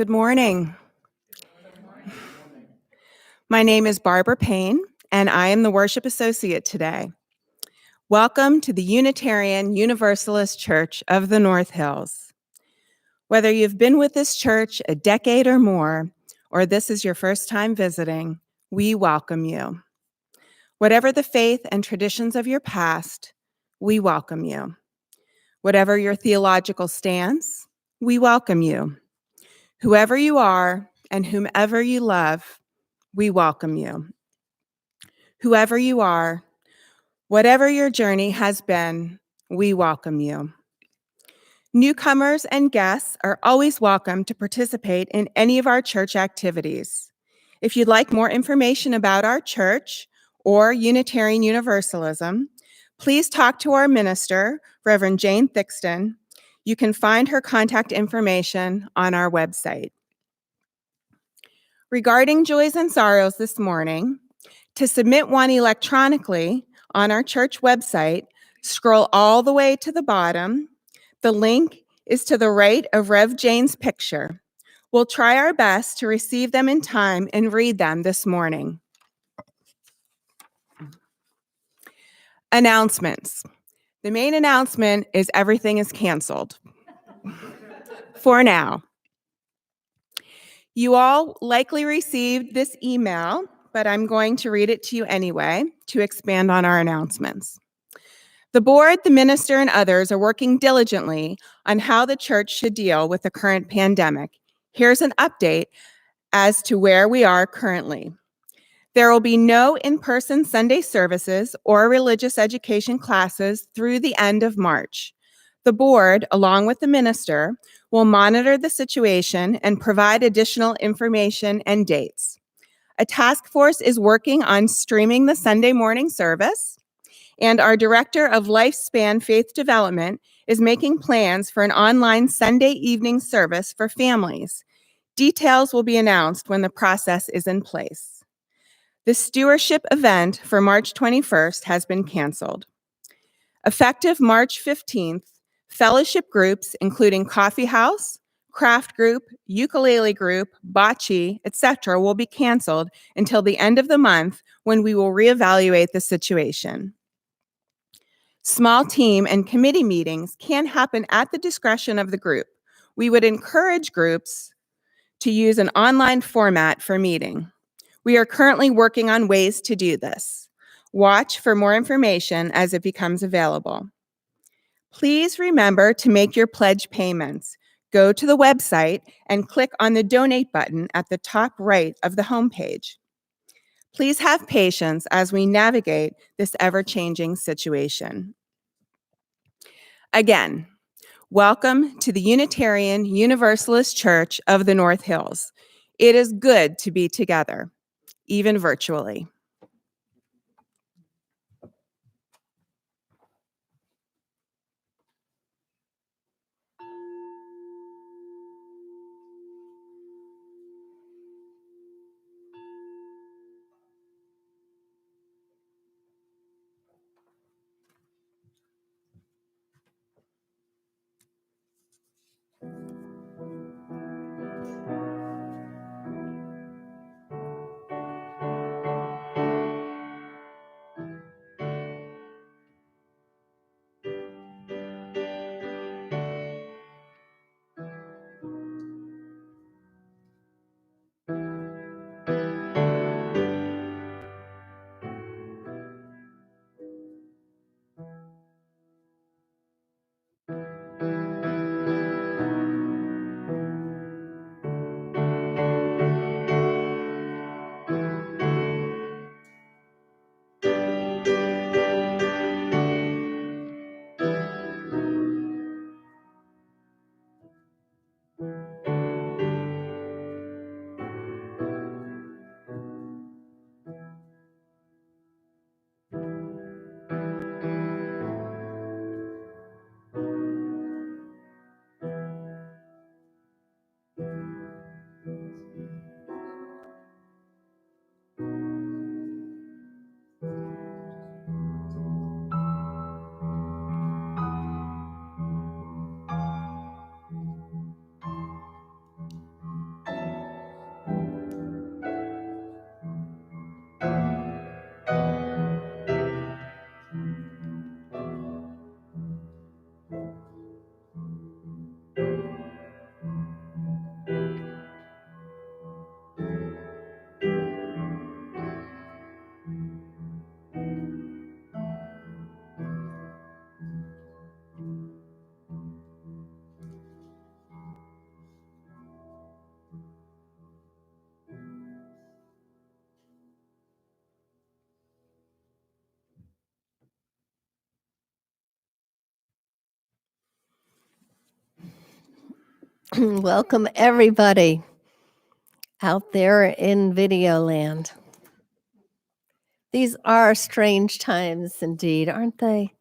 Good morning. My name is Barbara Payne, and I am the worship associate today. Welcome to the Unitarian Universalist Church of the North Hills. Whether you've been with this church a decade or more, or this is your first time visiting, we welcome you. Whatever the faith and traditions of your past, we welcome you. Whatever your theological stance, we welcome you. Whoever you are and whomever you love, we welcome you. Whoever you are, whatever your journey has been, we welcome you. Newcomers and guests are always welcome to participate in any of our church activities. If you'd like more information about our church or Unitarian Universalism, please talk to our minister, Reverend Jane Thixton. You can find her contact information on our website. Regarding joys and sorrows this morning, to submit one electronically on our church website, scroll all the way to the bottom. The link is to the right of Rev. Jane's picture. We'll try our best to receive them in time and read them this morning. Announcements. The main announcement is everything is canceled for now. You all likely received this email, but I'm going to read it to you anyway to expand on our announcements. The board, the minister, and others are working diligently on how the church should deal with the current pandemic. Here's an update as to where we are currently. There will be no in-person Sunday services or religious education classes through the end of March. The board, along with the minister, will monitor the situation and provide additional information and dates. A task force is working on streaming the Sunday morning service, and our director of Lifespan Faith Development is making plans for an online Sunday evening service for families. Details will be announced when the process is in place. The stewardship event for March 21st has been canceled. Effective March 15th, fellowship groups, including coffee house, craft group, ukulele group, bocce, etc., will be canceled until the end of the month when we will reevaluate the situation. Small team and committee meetings can happen at the discretion of the group. We would encourage groups to use an online format for meeting. We are currently working on ways to do this. Watch for more information as it becomes available. Please remember to make your pledge payments. Go to the website and click on the donate button at the top right of the homepage. Please have patience as we navigate this ever-changing situation. Again, welcome to the Unitarian Universalist Church of the North Hills. It is good to be together, even virtually. Welcome, everybody out there in video land. These are strange times indeed, aren't they?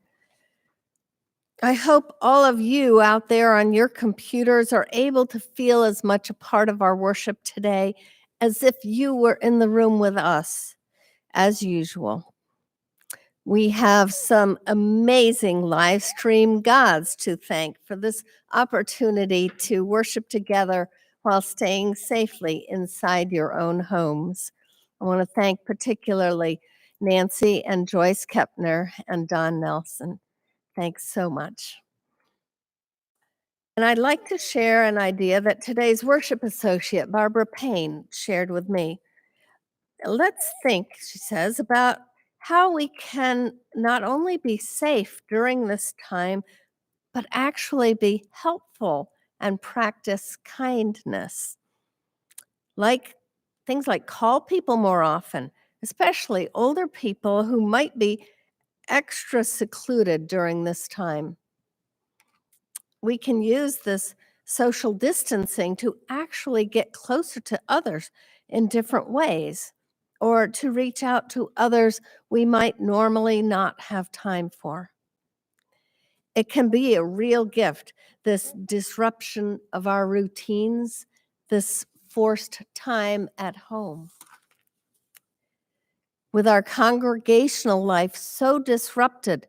I hope all of you out there on your computers are able to feel as much a part of our worship today as if you were in the room with us, as usual. We have some amazing live stream gods to thank for this opportunity to worship together while staying safely inside your own homes. I want to thank particularly Nancy and Joyce Kepner and Don Nelson. Thanks so much. And I'd like to share an idea that today's worship associate, Barbara Payne, shared with me. Let's think, she says, about how we can not only be safe during this time, but actually be helpful and practice kindness. Like things like call people more often, especially older people who might be extra secluded during this time. We can use this social distancing to actually get closer to others in different ways, or to reach out to others we might normally not have time for. It can be a real gift, this disruption of our routines, this forced time at home. With our congregational life so disrupted,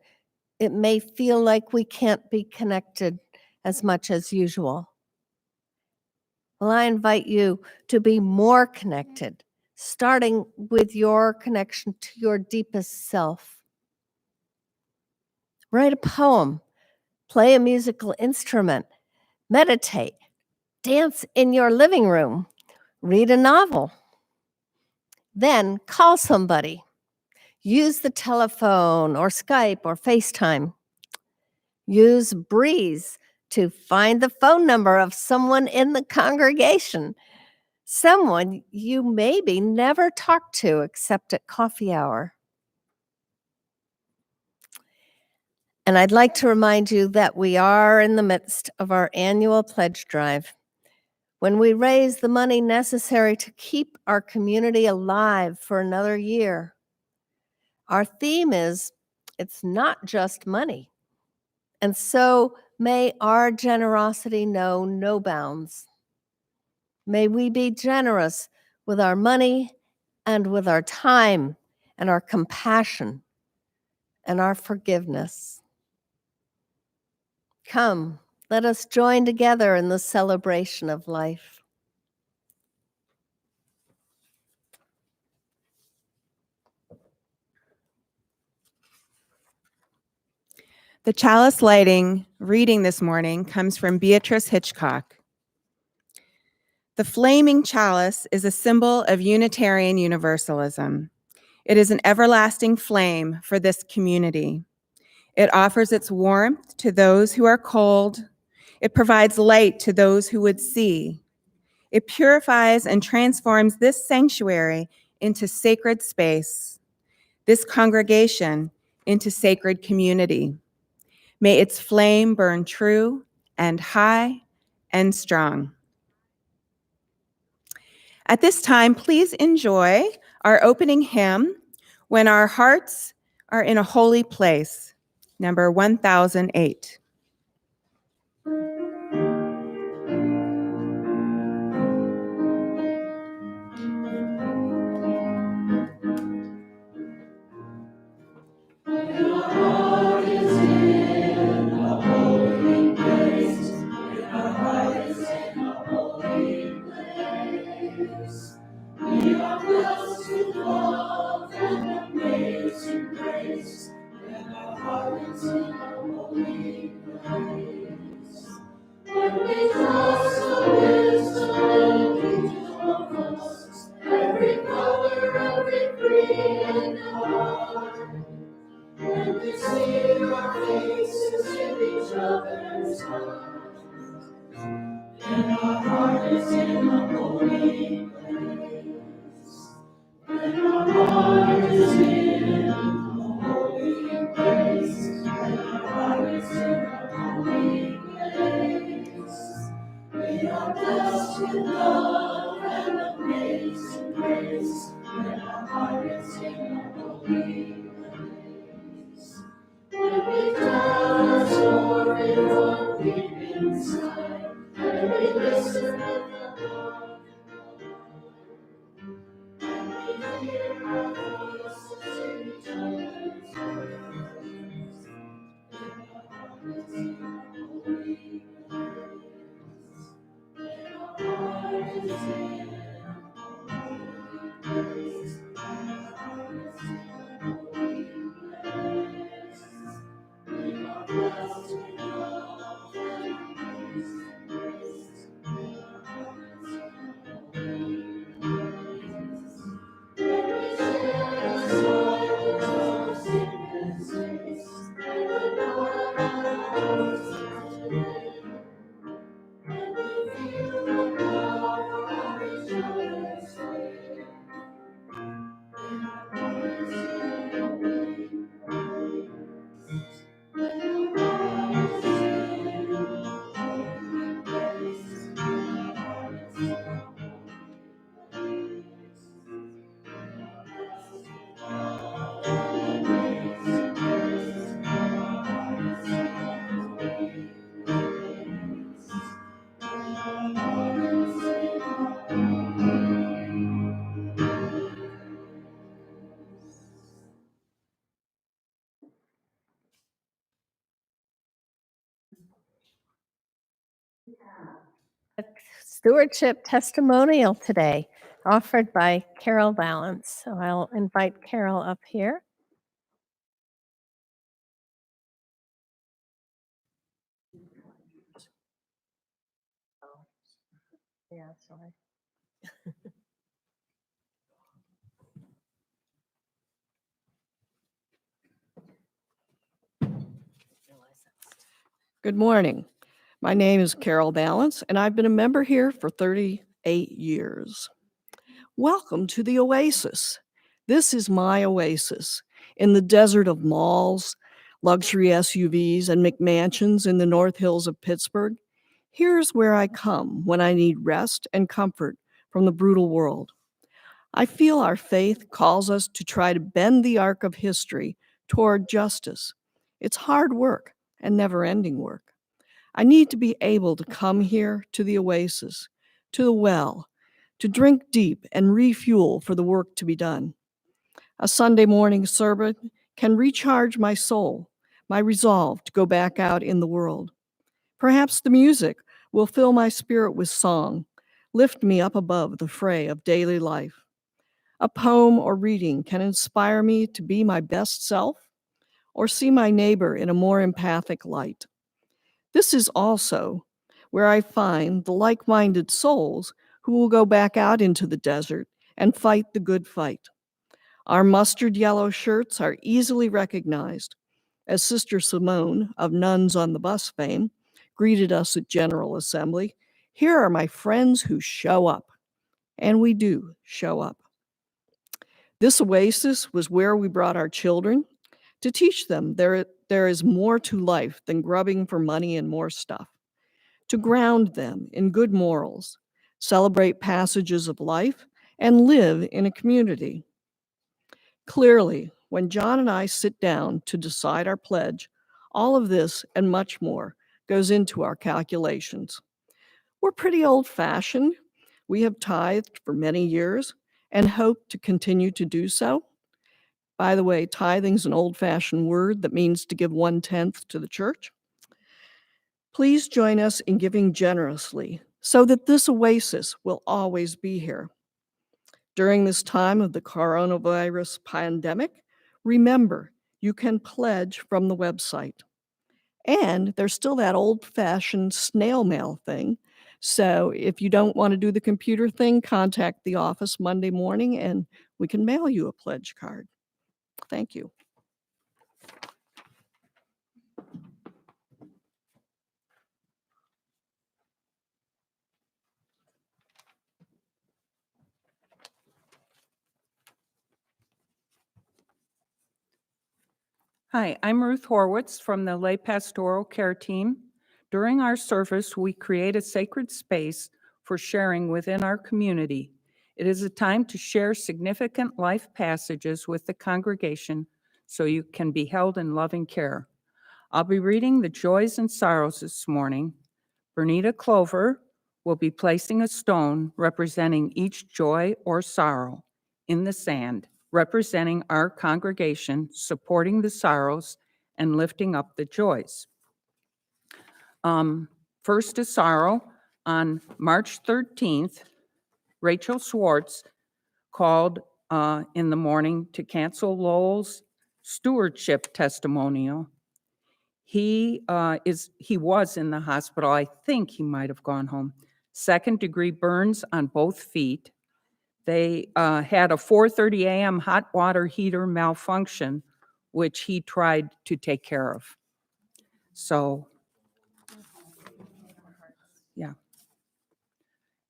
it may feel like we can't be connected as much as usual. Well, I invite you to be more connected, starting with your connection to your deepest self. Write a poem, play a musical instrument, meditate, dance in your living room, read a novel. Then call somebody. Use the telephone or Skype or FaceTime. Use Breeze to find the phone number of someone in the congregation, someone you maybe never talked to except at coffee hour. And I'd like to remind you that we are in the midst of our annual pledge drive, when we raise the money necessary to keep our community alive for another year. Our theme is, it's not just money. And so may our generosity know no bounds. May we be generous with our money and with our time and our compassion and our forgiveness. Come, let us join together in the celebration of life. The chalice lighting reading this morning comes from Beatrice Hitchcock. The flaming chalice is a symbol of Unitarian Universalism. It is an everlasting flame for this community. It offers its warmth to those who are cold. It provides light to those who would see. It purifies and transforms this sanctuary into sacred space, this congregation into sacred community. May its flame burn true and high and strong. At this time, please enjoy our opening hymn, When Our Hearts Are in a Holy Place, number 1008. are blessed with love and amazing grace. When our heart is in a holy place. When we tell our story from deep inside, when we listen with the heart, when we hear our voices in each other's voices, when our heart is in a holy place. When our heart is in a holy place. When our heart is in a holy place. We are blessed with love and amazing grace. We are blessed in a holy place. When we share the sorrows of sickness days, when we know our hearts today, when we feel the love of each other's sake, when our hearts in a holy place. When our hearts in a holy place. When our hearts in a holy place. A stewardship testimonial today offered by Carol Balance. So I'll invite Carol up here. Yeah, sorry. Good morning. My name is Carol Balance, and I've been a member here for 38 years. Welcome to the Oasis. This is my oasis in the desert of malls, luxury SUVs, and McMansions in the North Hills of Pittsburgh. Here's where I come when I need rest and comfort from the brutal world. I feel our faith calls us to try to bend the arc of history toward justice. It's hard work and never-ending work. I need to be able to come here to the oasis, to the well, to drink deep and refuel for the work to be done. A Sunday morning sermon can recharge my soul, my resolve to go back out in the world. Perhaps the music will fill my spirit with song, lift me up above the fray of daily life. A poem or reading can inspire me to be my best self or see my neighbor in a more empathic light. This is also where I find the like-minded souls who will go back out into the desert and fight the good fight. Our mustard yellow shirts are easily recognized, as Sister Simone of Nuns on the Bus fame greeted us at General Assembly. Here are my friends who show up, and we do show up. This oasis was where we brought our children to teach them there is more to life than grubbing for money and more stuff, to ground them in good morals, celebrate passages of life, and live in a community. Clearly, when John and I sit down to decide our pledge, all of this and much more goes into our calculations. We're pretty old-fashioned. We have tithed for many years and hope to continue to do so. By the way, tithing's an old-fashioned word that means to give 1/10 to the church. Please join us in giving generously so that this oasis will always be here. During this time of the coronavirus pandemic, remember, you can pledge from the website. And there's still that old-fashioned snail mail thing. So if you don't want to do the computer thing, contact the office Monday morning and we can mail you a pledge card. Thank you. Hi, I'm Ruth Horwitz from the Lay Pastoral Care Team. During our service, we create a sacred space for sharing within our community. It is a time to share significant life passages with the congregation so you can be held in loving care. I'll be reading the joys and sorrows this morning. Bernita Clover will be placing a stone representing each joy or sorrow in the sand, representing our congregation, supporting the sorrows and lifting up the joys. First is sorrow. On March 13th, Rachel Schwartz called in the morning to cancel Lowell's stewardship testimonial. He was in the hospital. I think he might have gone home. Second-degree burns on both feet. They had a 4:30 a.m. hot water heater malfunction, which he tried to take care of. So, yeah.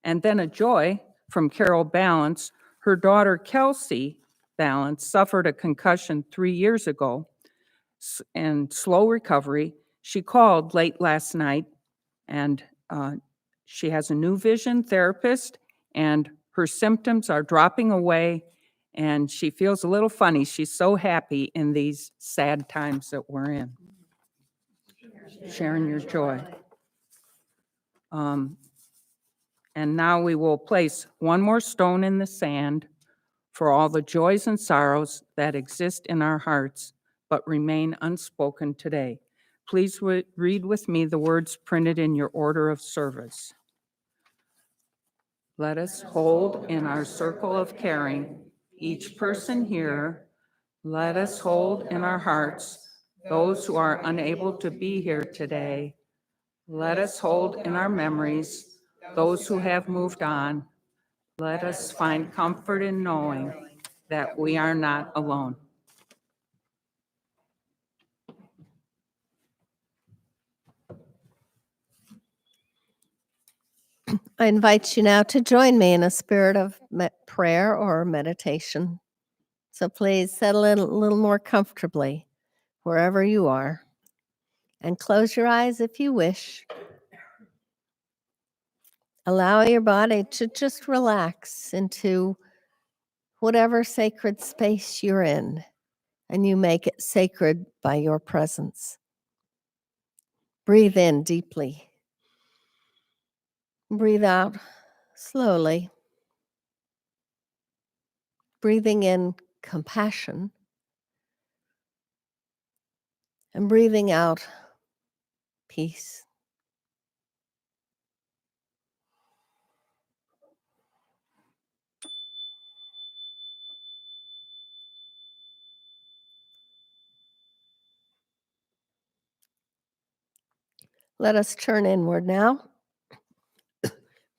And then a joy from Carol Balance. Her daughter, Kelsey Balance, suffered a concussion 3 years ago and slow recovery. She called late last night, and she has a new vision therapist, and her symptoms are dropping away, and she feels a little funny. She's so happy in these sad times that we're in. Sharing your joy. And now we will place one more stone in the sand for all the joys and sorrows that exist in our hearts but remain unspoken today. Please read with me the words printed in your order of service. Let us hold in our circle of caring each person here. Let us hold in our hearts those who are unable to be here today. Let us hold in our memories those who have moved on. Let us find comfort in knowing that we are not alone. I invite you now to join me in a spirit of prayer or meditation. So please settle in a little more comfortably wherever you are and close your eyes if you wish. Allow your body to just relax into whatever sacred space you're in, and you make it sacred by your presence. Breathe in deeply. Breathe out slowly. Breathing in compassion and breathing out peace. Let us turn inward now,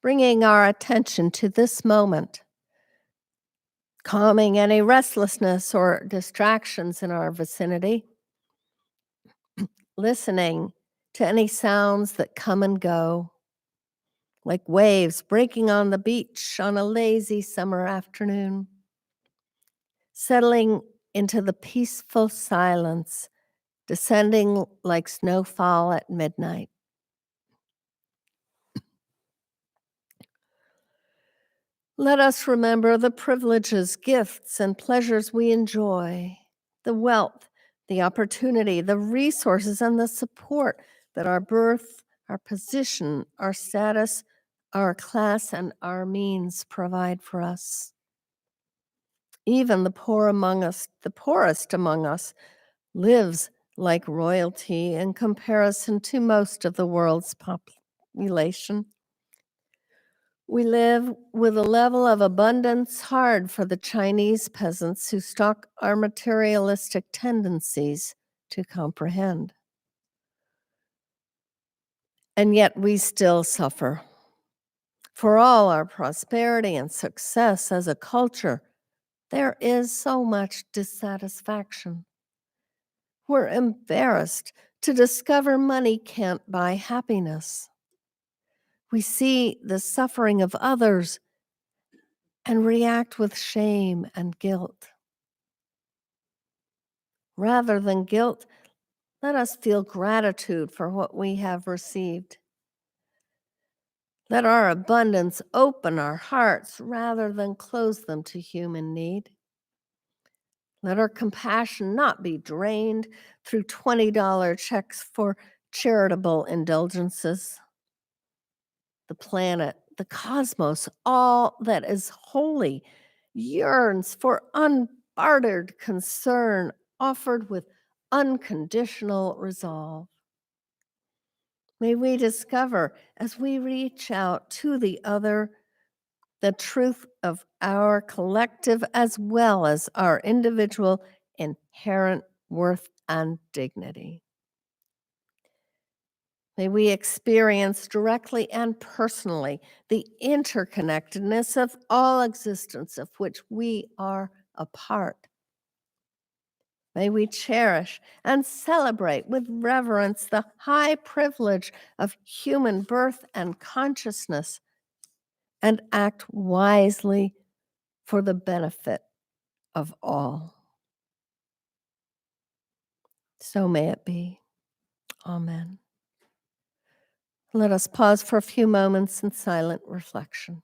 bringing our attention to this moment, calming any restlessness or distractions in our vicinity, listening to any sounds that come and go, like waves breaking on the beach on a lazy summer afternoon, settling into the peaceful silence, descending like snowfall at midnight. Let us remember the privileges, gifts, and pleasures we enjoy, the wealth, the opportunity, the resources, and the support that our birth, our position, our status, our class, and our means provide for us. Even the poorest among us, lives like royalty in comparison to most of the world's population. We live with a level of abundance hard for the Chinese peasants who stock our materialistic tendencies to comprehend. And yet we still suffer. For all our prosperity and success as a culture, there is so much dissatisfaction. We're embarrassed to discover money can't buy happiness. We see the suffering of others and react with shame and guilt. Rather than guilt, Let us feel gratitude for what we have received. Let our abundance open our hearts rather than close them to human need. Let our compassion not be drained through $20 checks for charitable indulgences. The planet, the cosmos, all that is holy yearns for unbartered concern offered with unconditional resolve. May we discover as we reach out to the other the truth of our collective as well as our individual inherent worth and dignity. May we experience directly and personally the interconnectedness of all existence of which we are a part. May we cherish and celebrate with reverence the high privilege of human birth and consciousness and act wisely for the benefit of all. So may it be. Amen. Let us pause for a few moments in silent reflection.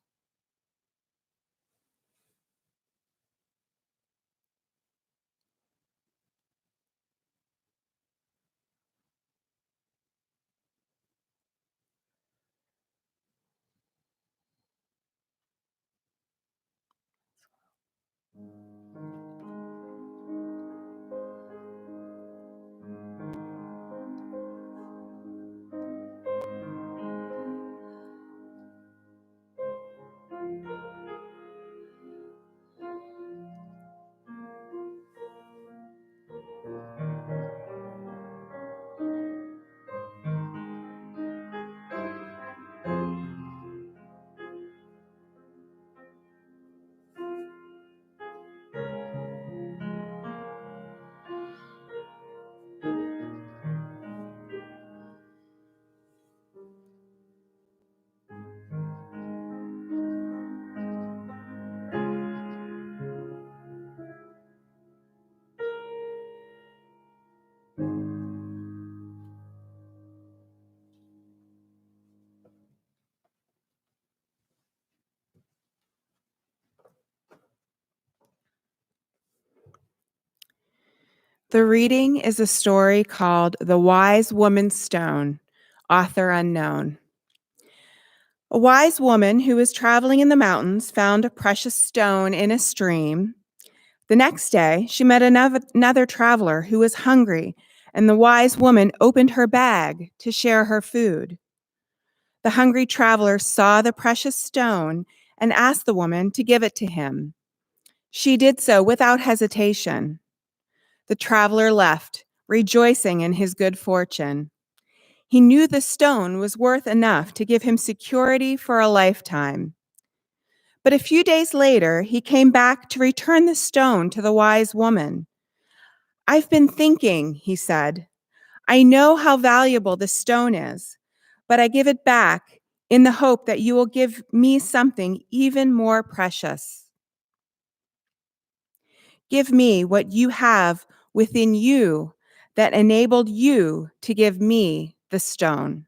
The reading is a story called The Wise Woman's Stone, author unknown. A wise woman who was traveling in the mountains found a precious stone in a stream. The next day, she met another traveler who was hungry, and the wise woman opened her bag to share her food. The hungry traveler saw the precious stone and asked the woman to give it to him. She did so without hesitation. The traveler left, rejoicing in his good fortune. He knew the stone was worth enough to give him security for a lifetime. But a few days later, he came back to return the stone to the wise woman. "I've been thinking," he said. "I know how valuable the stone is, but I give it back in the hope that you will give me something even more precious. Give me what you have within you that enabled you to give me the stone."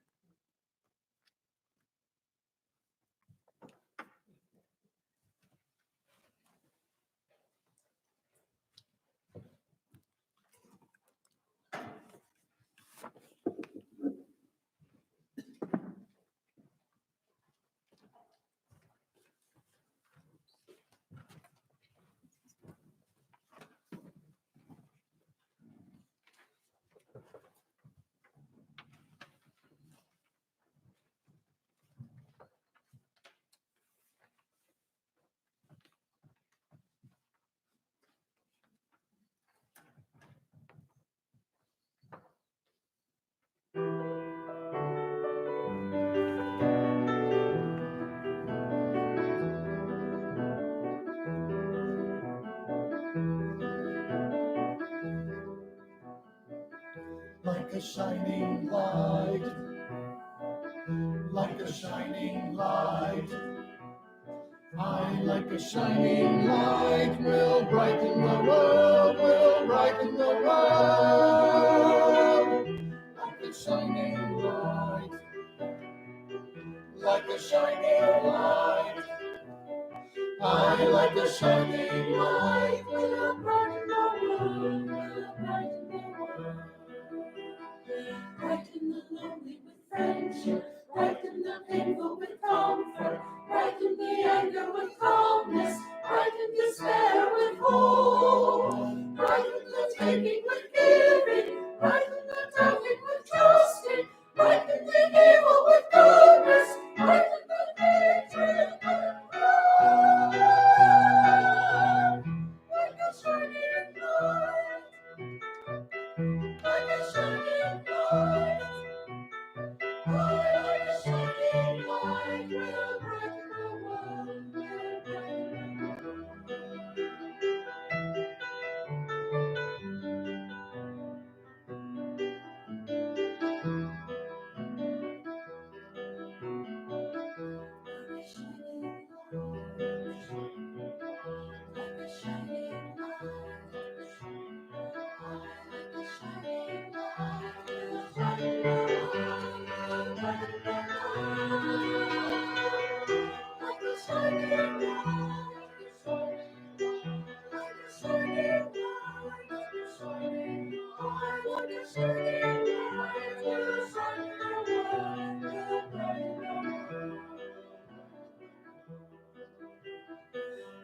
Like a shining light, like a shining light. I, like a shining light, will brighten the world, will brighten the world. shining light. I like a shining light, will brighten the world, will brighten the world. Brighten the lonely with friendship, brighten the painful with comfort, brighten the anger with calmness, brighten despair with hope, brighten the taking with giving, brighten the doubting with trusting, brighten the evil with goodness, brighten the hatred with love. Like a shining light, like a shining light. Like a shining light, will brighten the world, will brighten the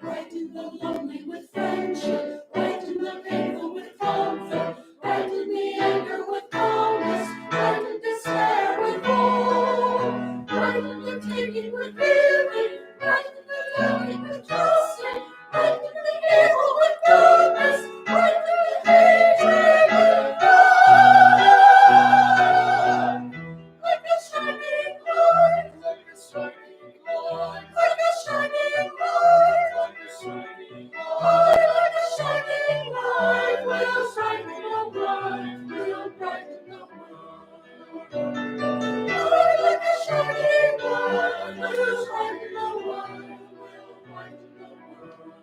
Brighten the lonely with friendship, brighten the painful with comfort, brighten the anger with calmness, brighten despair with hope, brighten the taking with giving, brighten the doubting with trusting, brighten the evil with goodness, brighten the hatred with love. Like a shining light, like a shining light, like a shining light, like a shining light, like a shining light, will brighten the light, will brighten the world. Like a shining light, will brighten the world, will brighten the world.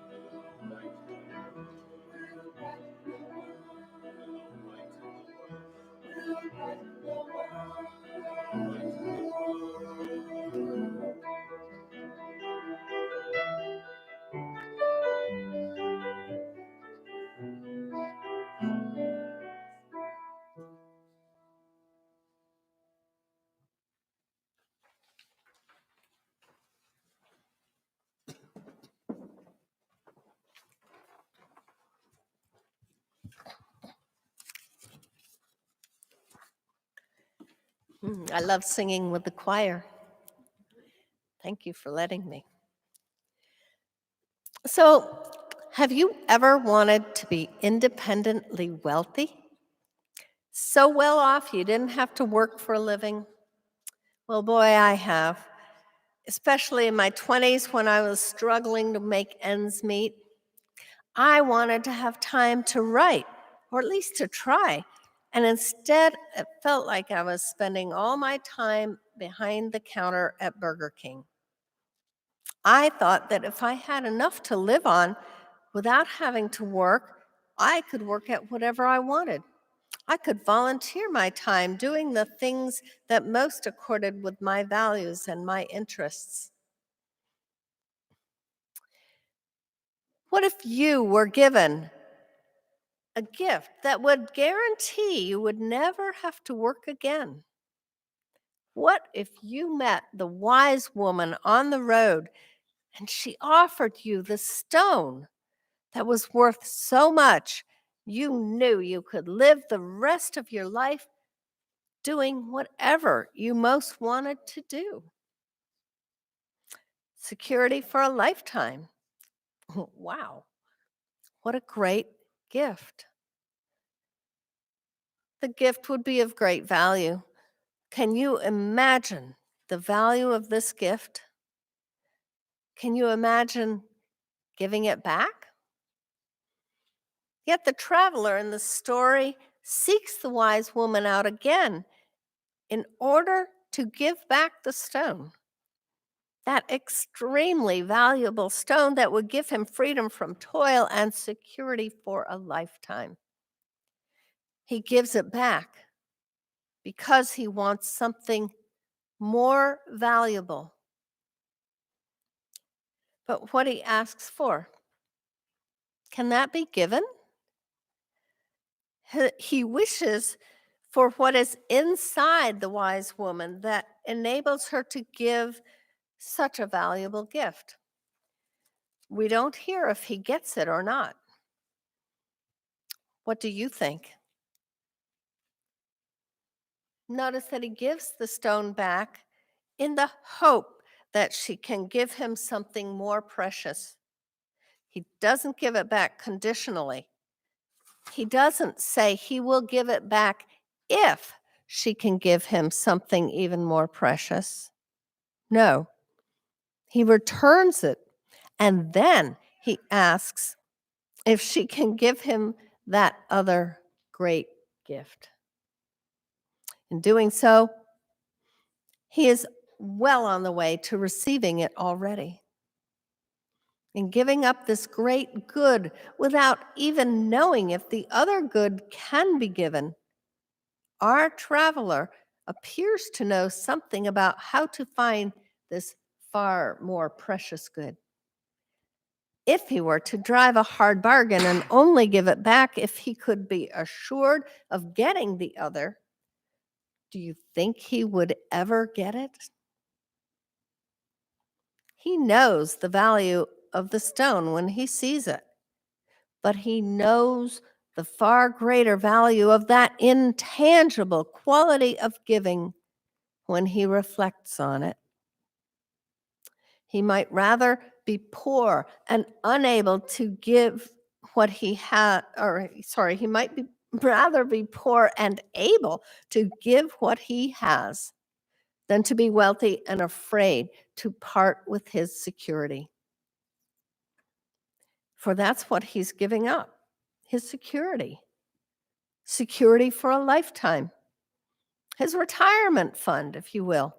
I love singing with the choir. Thank you for letting me. So, have you ever wanted to be independently wealthy? So well off you didn't have to work for a living? Well, boy, I have. Especially in my 20s when I was struggling to make ends meet. I wanted to have time to write, or at least to try. And instead, it felt like I was spending all my time behind the counter at Burger King. I thought that if I had enough to live on without having to work, I could work at whatever I wanted. I could volunteer my time doing the things that most accorded with my values and my interests. What if you were given a gift that would guarantee you would never have to work again? What if you met the wise woman on the road and she offered you the stone that was worth so much you knew you could live the rest of your life doing whatever you most wanted to do? Security for a lifetime. Wow, what a great gift. The gift would be of great value. Can you imagine the value of this gift? Can you imagine giving it back? Yet the traveler in the story seeks the wise woman out again in order to give back the stone, that extremely valuable stone that would give him freedom from toil and security for a lifetime. He gives it back because he wants something more valuable but what he asks for. Can that be given? He wishes for what is inside the wise woman that enables her to give such a valuable gift. We don't hear if he gets it or not. What do you think? Notice that he gives the stone back in the hope that she can give him something more precious. He doesn't give it back conditionally. He doesn't say he will give it back if she can give him something even more precious. No, he returns it, and then he asks if she can give him that other great gift. In doing so, he is well on the way to receiving it already. In giving up this great good without even knowing if the other good can be given, our traveler appears to know something about how to find this far more precious good. If he were to drive a hard bargain and only give it back if he could be assured of getting the other, do you think he would ever get it? He knows the value of the stone when he sees it, but he knows the far greater value of that intangible quality of giving when he reflects on it. He might rather be poor and unable to give what he had, he might be rather be poor and able to give what he has than to be wealthy and afraid to part with his security. For that's what he's giving up, his security. Security for a lifetime. His retirement fund, if you will.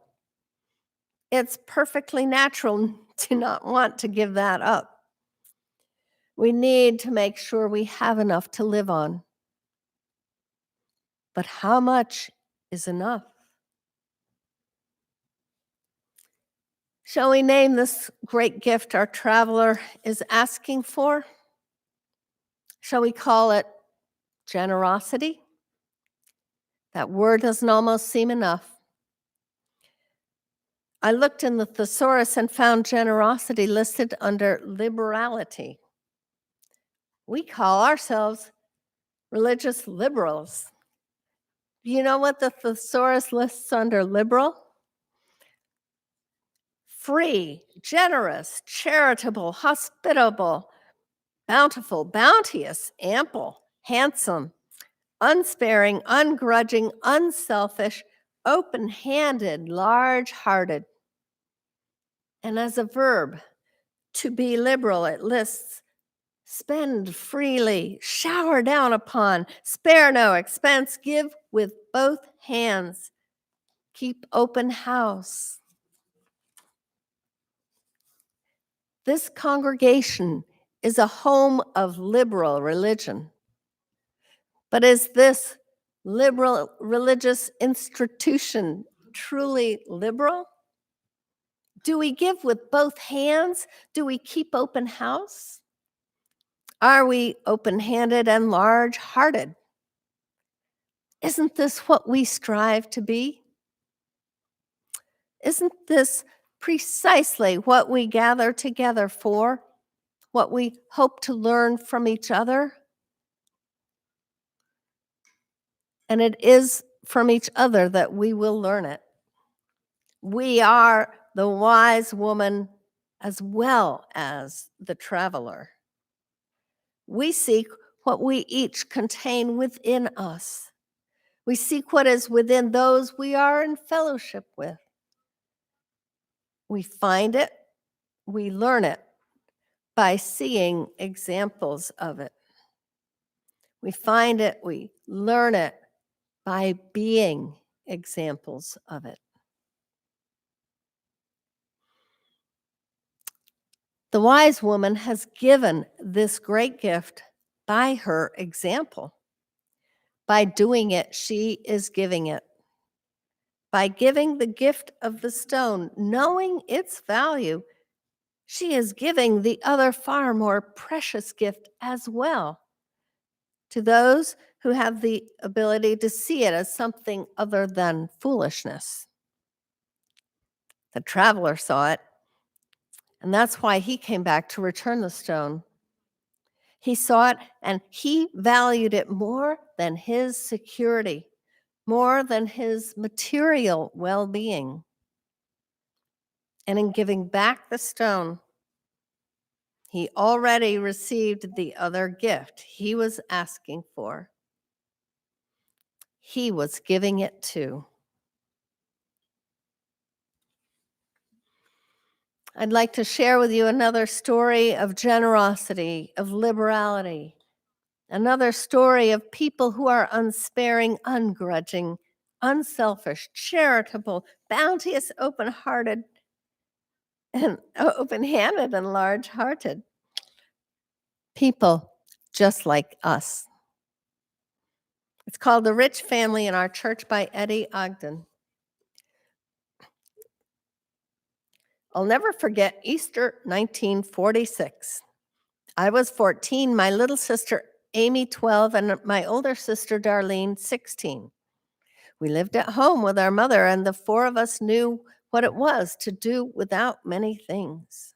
It's perfectly natural to not want to give that up. We need to make sure we have enough to live on. But how much is enough? Shall we name this great gift our traveler is asking for? Shall we call it generosity? That word doesn't almost seem enough. I looked in the thesaurus and found generosity listed under liberality. We call ourselves religious liberals. Do you know what the thesaurus lists under liberal? Free, generous, charitable, hospitable, bountiful, bounteous, ample, handsome, unsparing, ungrudging, unselfish, open-handed, large-hearted. And as a verb, to be liberal, it lists spend freely, shower down upon, spare no expense, give with both hands, keep open house. This congregation is a home of liberal religion. But is this liberal religious institution truly liberal? Do we give with both hands? Do we keep open house? Are we open-handed and large-hearted? Isn't this what we strive to be? Isn't this precisely what we gather together for? What we hope to learn from each other? And it is from each other that we will learn it. We are the wise woman as well as the traveler. We seek what we each contain within us. We seek what is within those we are in fellowship with. We find it, we learn it by seeing examples of it. We find it, we learn it by being examples of it. The wise woman has given this great gift by her example. By doing it, she is giving it. By giving the gift of the stone, knowing its value, she is giving the other far more precious gift as well to those who have the ability to see it as something other than foolishness. The traveler saw it, and that's why he came back to return the stone. He saw it and he valued it more than his security, more than his material well being. And in giving back the stone, he already received the other gift he was asking for. He was giving it too. I'd like to share with you another story of generosity, of liberality, another story of people who are unsparing, ungrudging, unselfish, charitable, bounteous, open-hearted, and open-handed and large-hearted. People just like us. It's called The Rich Family in Our Church by Eddie Ogden. I'll never forget Easter 1946. I was 14, my little sister Amy 12, and my older sister Darlene 16. We lived at home with our mother, and the four of us knew what it was to do without many things.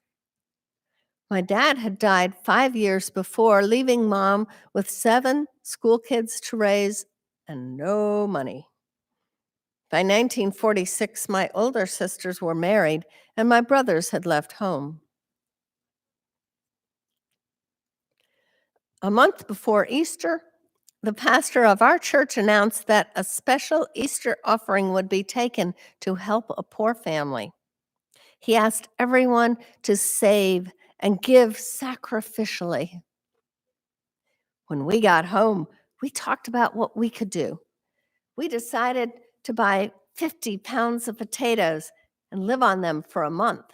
My dad had died 5 years before, leaving Mom with 7 school kids to raise and no money. By 1946, my older sisters were married and my brothers had left home. A month before Easter, the pastor of our church announced that a special Easter offering would be taken to help a poor family. He asked everyone to save and give sacrificially. When we got home, we talked about what we could do. We decided to buy 50 pounds of potatoes and live on them for a month.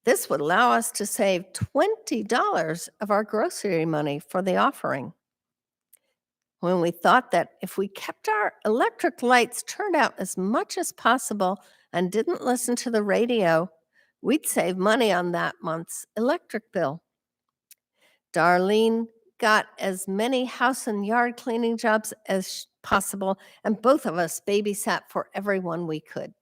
This would allow us to save $20 of our grocery money for the offering. When we thought that if we kept our electric lights turned out as much as possible and didn't listen to the radio, we'd save money on that month's electric bill. Darlene got as many house and yard cleaning jobs as possible, and both of us babysat for everyone we could.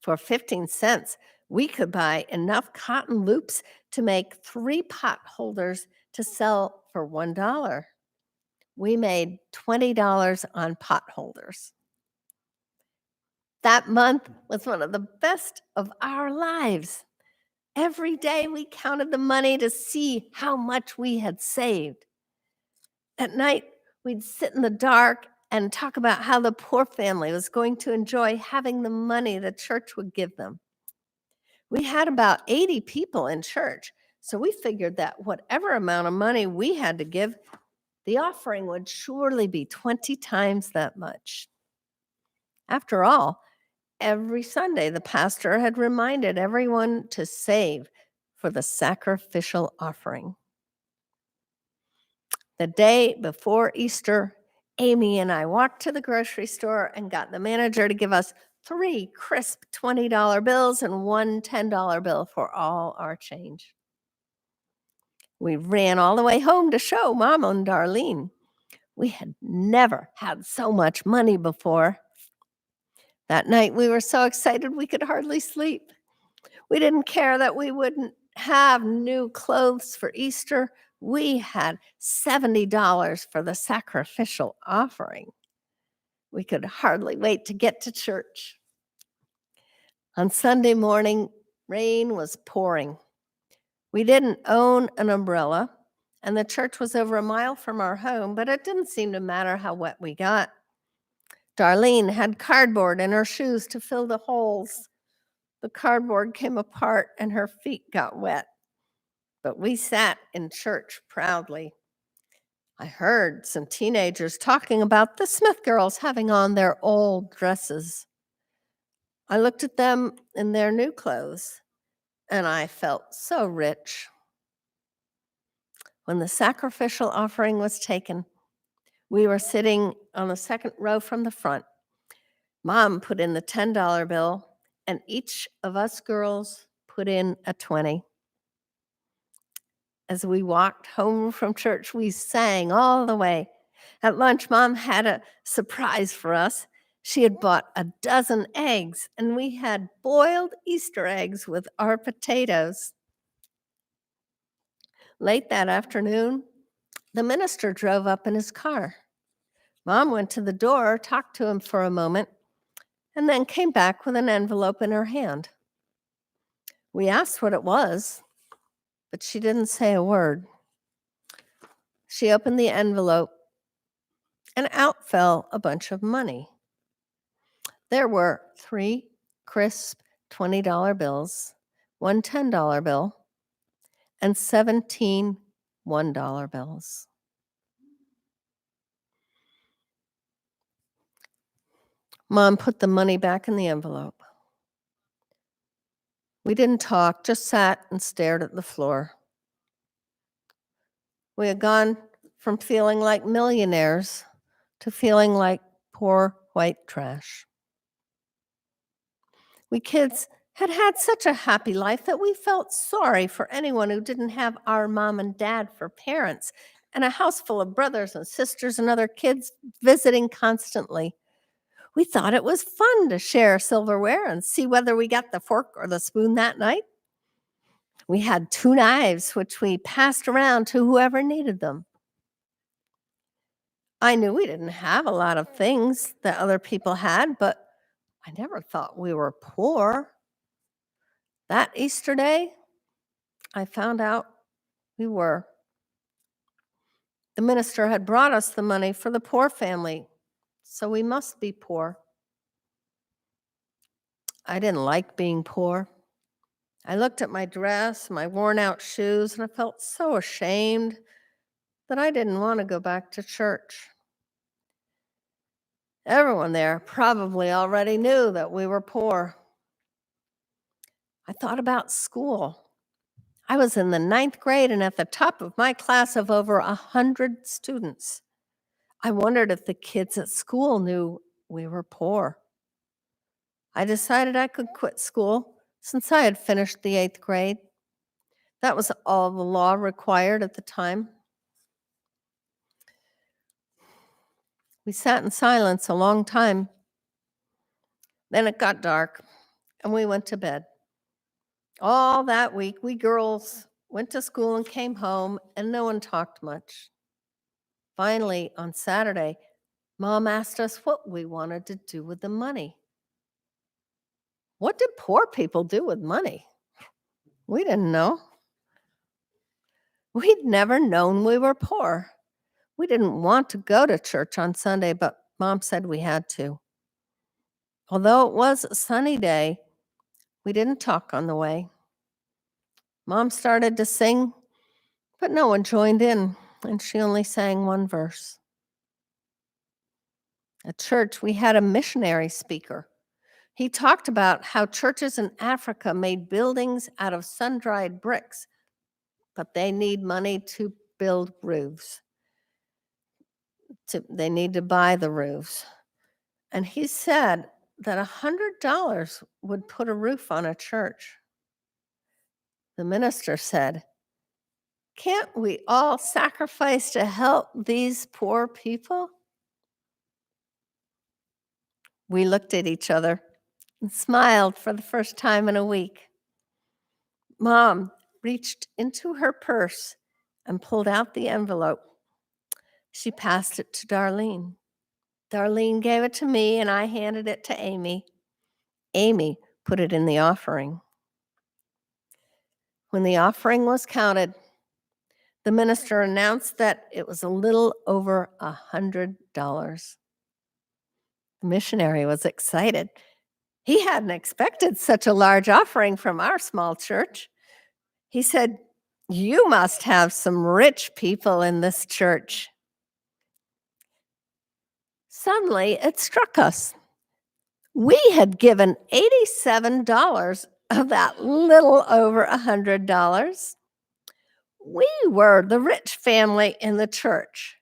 For 15 cents, we could buy enough cotton loops to make 3 pot holders to sell for $1. We made $20 on pot holders. That month was one of the best of our lives. Every day we counted the money to see how much we had saved. At night, we'd sit in the dark and talk about how the poor family was going to enjoy having the money the church would give them. We had about 80 people in church, so we figured that whatever amount of money we had to give, the offering would surely be 20 times that much. After all, every Sunday, the pastor had reminded everyone to save for the sacrificial offering. The day before Easter, Amy and I walked to the grocery store and got the manager to give us 3 crisp $20 bills and 1 $10 bill for all our change. We ran all the way home to show Mom and Darlene. We had never had so much money before. That night, we were so excited we could hardly sleep. We didn't care that we wouldn't have new clothes for Easter. We had $70 for the sacrificial offering. We could hardly wait to get to church. On Sunday morning, rain was pouring. We didn't own an umbrella, and the church was over a mile from our home, but it didn't seem to matter how wet we got. Darlene had cardboard in her shoes to fill the holes. The cardboard came apart and her feet got wet. But we sat in church proudly. I heard some teenagers talking about the Smith girls having on their old dresses. I looked at them in their new clothes, and I felt so rich. When the sacrificial offering was taken, we were sitting on the second row from the front. Mom put in the $10 bill, and each of us girls put in a 20. As we walked home from church, we sang all the way. At lunch, Mom had a surprise for us. She had bought a dozen eggs, and we had boiled Easter eggs with our potatoes. Late that afternoon, the minister drove up in his car. Mom went to the door, talked to him for a moment, and then came back with an envelope in her hand. We asked what it was, but she didn't say a word. She opened the envelope, and out fell a bunch of money. There were 3 crisp $20 bills, 1 $10 bill, and 17 $1 bills. Mom put the money back in the envelope. We didn't talk, just sat and stared at the floor. We had gone from feeling like millionaires to feeling like poor white trash. We kids had had such a happy life that we felt sorry for anyone who didn't have our mom and dad for parents and a house full of brothers and sisters and other kids visiting constantly. We thought it was fun to share silverware and see whether we got the fork or the spoon that night. We had 2 knives, which we passed around to whoever needed them. I knew we didn't have a lot of things that other people had, but I never thought we were poor. That Easter day, I found out we were. The minister had brought us the money for the poor family, so we must be poor. I didn't like being poor. I looked at my dress, my worn out shoes, and I felt so ashamed that I didn't want to go back to church. Everyone there probably already knew that we were poor. I thought about school. I was in the 9th grade and at the top of my class of over 100 students. I wondered if the kids at school knew we were poor. I decided I could quit school since I had finished the 8th grade. That was all the law required at the time. We sat in silence a long time. Then it got dark and we went to bed. All that week, we girls went to school and came home, and no one talked much. Finally, on Saturday, Mom asked us what we wanted to do with the money. What did poor people do with money? We didn't know. We'd never known we were poor. We didn't want to go to church on Sunday, but Mom said we had to. Although it was a sunny day, we didn't talk on the way. Mom started to sing, but no one joined in, and she only sang one verse. At church, we had a missionary speaker. He talked about how churches in Africa made buildings out of sun-dried bricks, but they need money to build roofs. They need to buy the roofs. And he said that $100 would put a roof on a church. The minister said, "Can't we all sacrifice to help these poor people?" We looked at each other and smiled for the first time in a week. Mom reached into her purse and pulled out the envelope. She passed it to Darlene. Darlene gave it to me, and I handed it to Amy. Amy put it in the offering. When the offering was counted, the minister announced that it was a little over $100. The missionary was excited. He hadn't expected such a large offering from our small church. He said, "You must have some rich people in this church." Suddenly, it struck us. We had given $87 of that little over $100. We were the rich family in the church.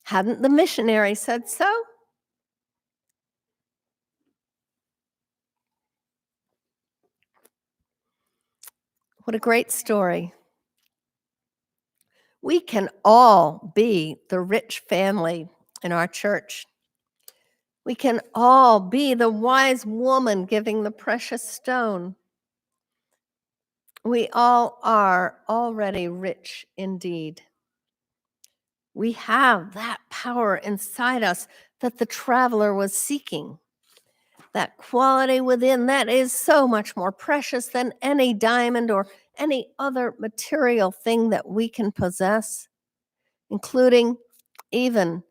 Hadn't the missionary said so? What a great story. We can all be the rich family in our church. We can all be the wise woman giving the precious stone. We all are already rich indeed. We have that power inside us that the traveler was seeking. That quality within that is so much more precious than any diamond or any other material thing that we can possess, including even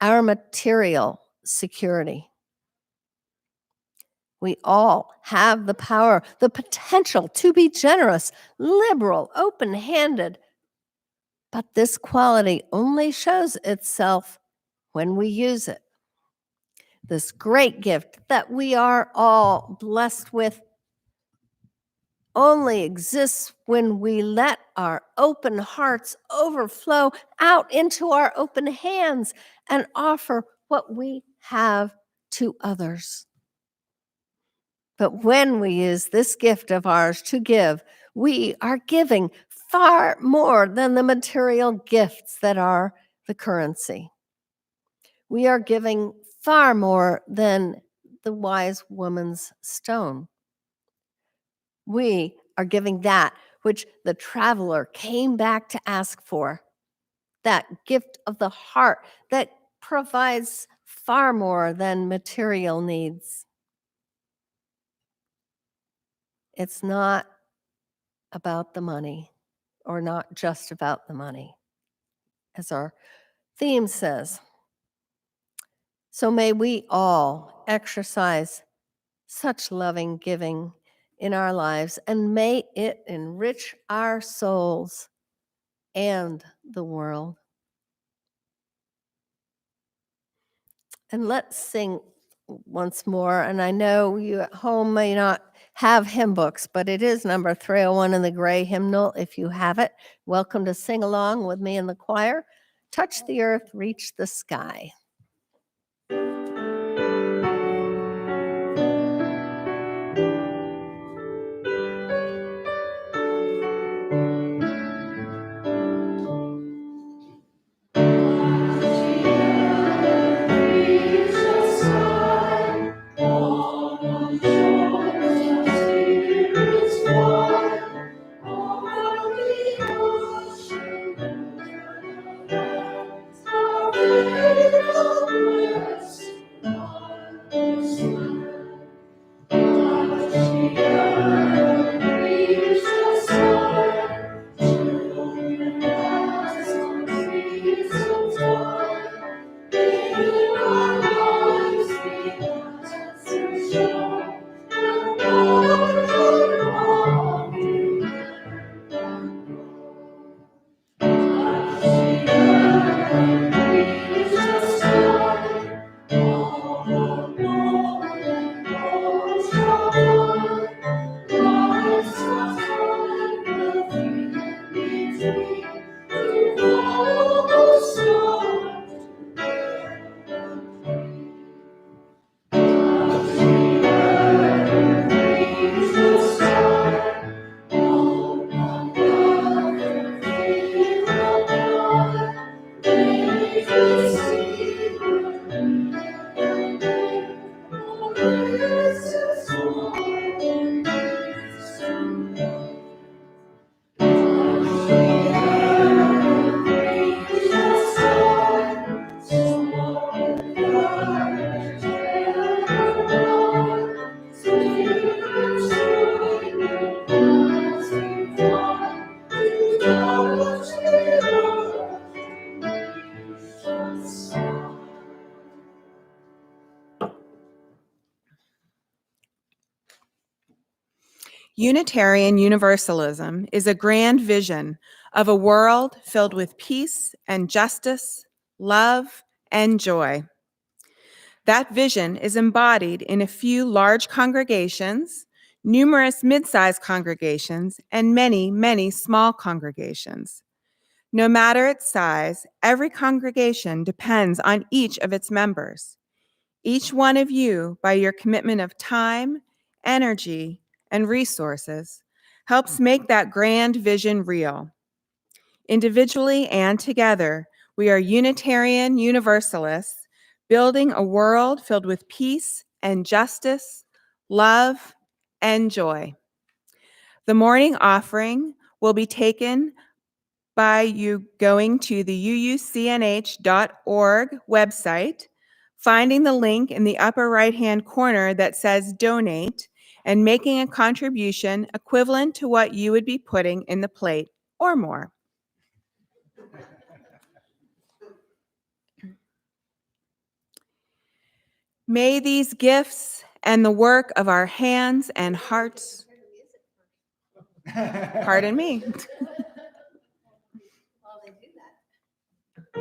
our material security. We all have the power, the potential to be generous, liberal, open-handed. But this quality only shows itself when we use it. This great gift that we are all blessed with only exists when we let our open hearts overflow out into our open hands and offer what we have to others. But when we use this gift of ours to give, we are giving far more than the material gifts that are the currency. We are giving far more than the wise woman's stone. We are giving that which the traveler came back to ask for, that gift of the heart that provides far more than material needs. It's not about the money, or not just about the money, as our theme says. So may we all exercise such loving giving in our lives, and may it enrich our souls and the world. And let's sing once more. And I know you at home may not have hymn books, but it is number 301 in the gray hymnal if you have it. Welcome to sing along with me in the choir. Touch the earth, reach the sky. Unitarian Universalism is a grand vision of a world filled with peace and justice, love and joy. That vision is embodied in a few large congregations, numerous mid-sized congregations, and many, many small congregations. No matter its size, every congregation depends on each of its members. Each one of you, by your commitment of time, energy, and resources, helps make that grand vision real. Individually and together, we are Unitarian Universalists, building a world filled with peace and justice, love and joy. The morning offering will be taken by you going to the uucnh.org website, finding the link in the upper right-hand corner that says Donate, and making a contribution equivalent to what you would be putting in the plate or more. May these gifts and the work of our hands and hearts, pardon me, While they do that.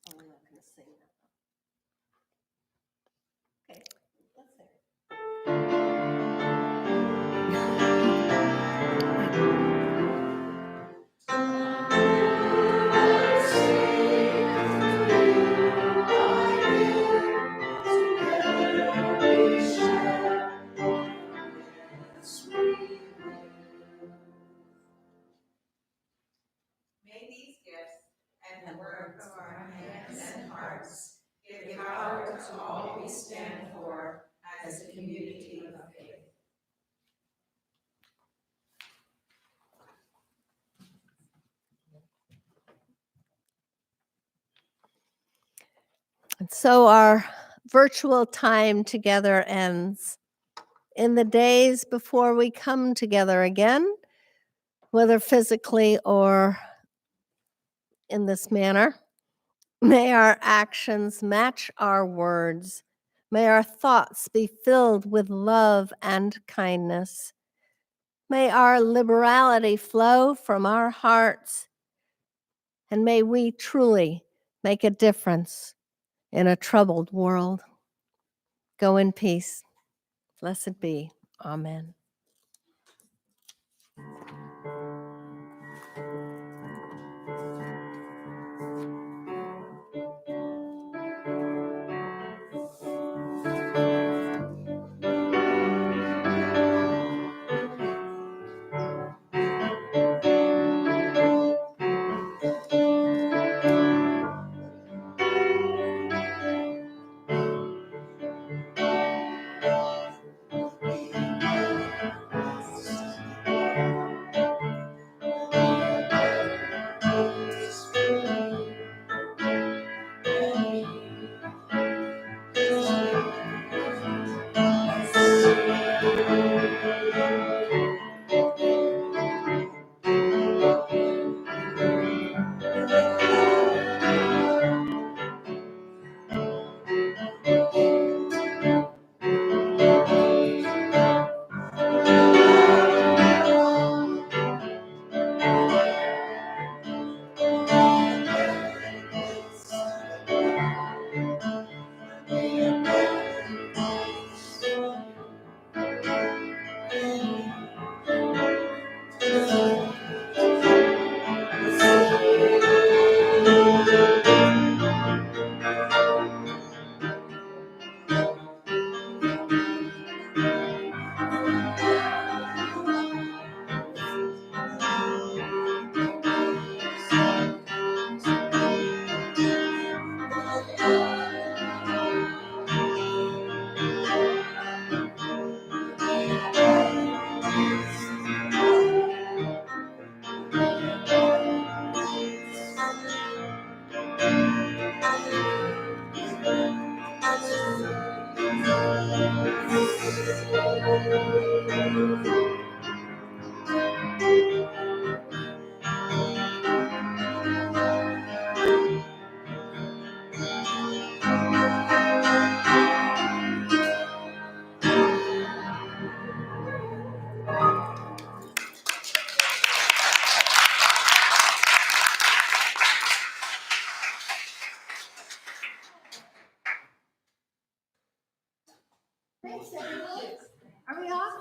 Oh, we're not going to sing that. Okay, let's sing. May these gifts and the work of our hands and hearts give power to all we stand for as a community of faith. So our virtual time together ends. In the days before we come together again, whether physically or in this manner, may our actions match our words. May our thoughts be filled with love and kindness. May our liberality flow from our hearts. And may we truly make a difference in a troubled world. Go in peace. Blessed be. Amen. Are we off?